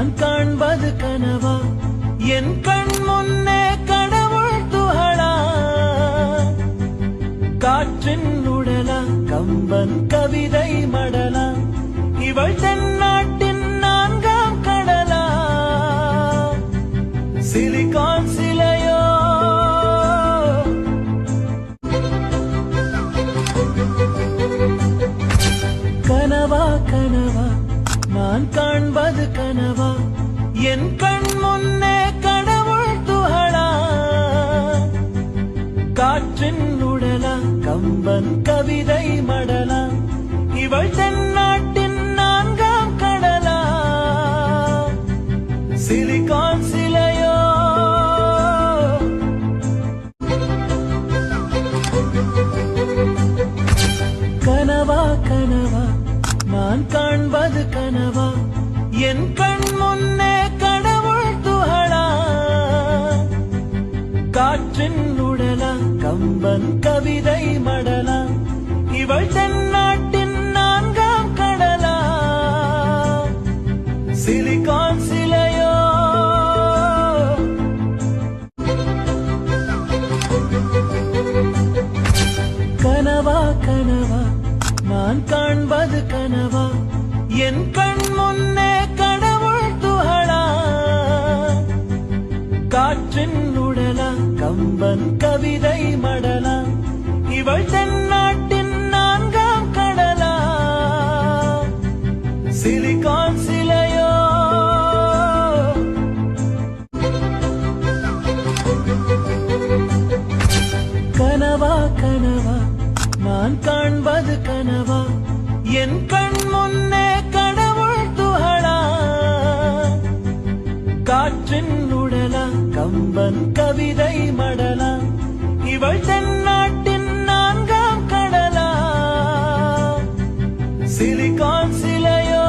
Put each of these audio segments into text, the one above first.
நான் காண்பது கனவா என் கண் முன்னே கடவுள் துகளா காற்றின் உடலா கம்பன் கவிதை மடலா இவள் தென்னாட்டின் நான்காம் கடலா சிலிகான் சிலையோ கனவா கனவா நான் காண்பது கனவா என் கண் முன்னே கடவுள் துகளா காற்றின் உடலா கம்பன் கவிதை மடலா இவள் தென்னாட்டின் நான்காம் கடலா சிலிகான் சிலையோ கனவா கனவா நான் காண்பது கனவா என் கண் முன்னே கடவுள் துகளா காற்றின் உடலா கம்பன் கவிதை மடலா இவள் தென்னாட்டின் நான்காம் கடலா சிலிகான் சிலையோ கனவா கனவா நான் காண்பது கனவா என் கண் முன்னே கடவுள் துகளா காற்றின் உடலா கம்பன் கவிதை மடலா இவள் தென்னாட்டின் நான்காம் கடலா சிலிகான் சிலையோ கனவா கனவா நான் காண்பது கனவா என் கண் முன்னே கடவுள் துகளா காற்றின் உடலா கம்பன் கவிதை மடலா இவள் தென்னாட்டின் நான்காம் கடலா சிலிகான் சிலையோ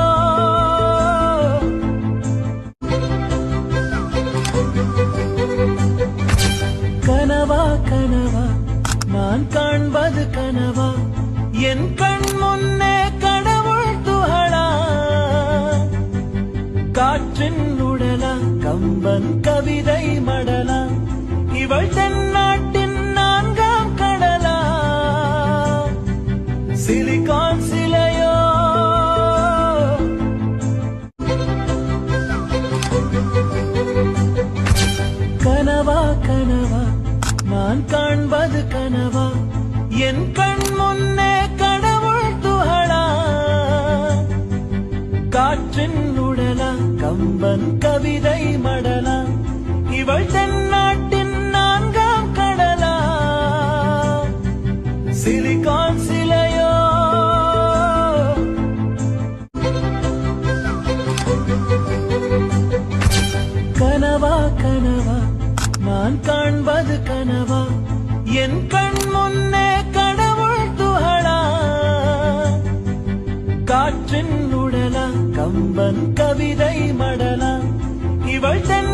கனவா கனவா நான் காண்பது கனவா என் கண் முன்னே கடவுள் துகளா காற்றின் உடலா கம்பன் கவிதை மடலா இவள் தென்னாட்டின் நான்காம் கடலா சிலிகான் சிலையோ கனவா கனவா நான் காண்பது கனவா என் கண் முன்னே கடவுள் துகளா காற்றின் உடலா கம்பன் கவிதை மடலா இவள் தென்னாட்டின் நான்காம் கடலா சிலிகான் சிலையோ கனவா கனவா நான் காண்பது கனவா என் கண் முன்னே கடவுள் துகளா காற்றின் உடலா கம்பன் கவிதை மடலா இவள் தென்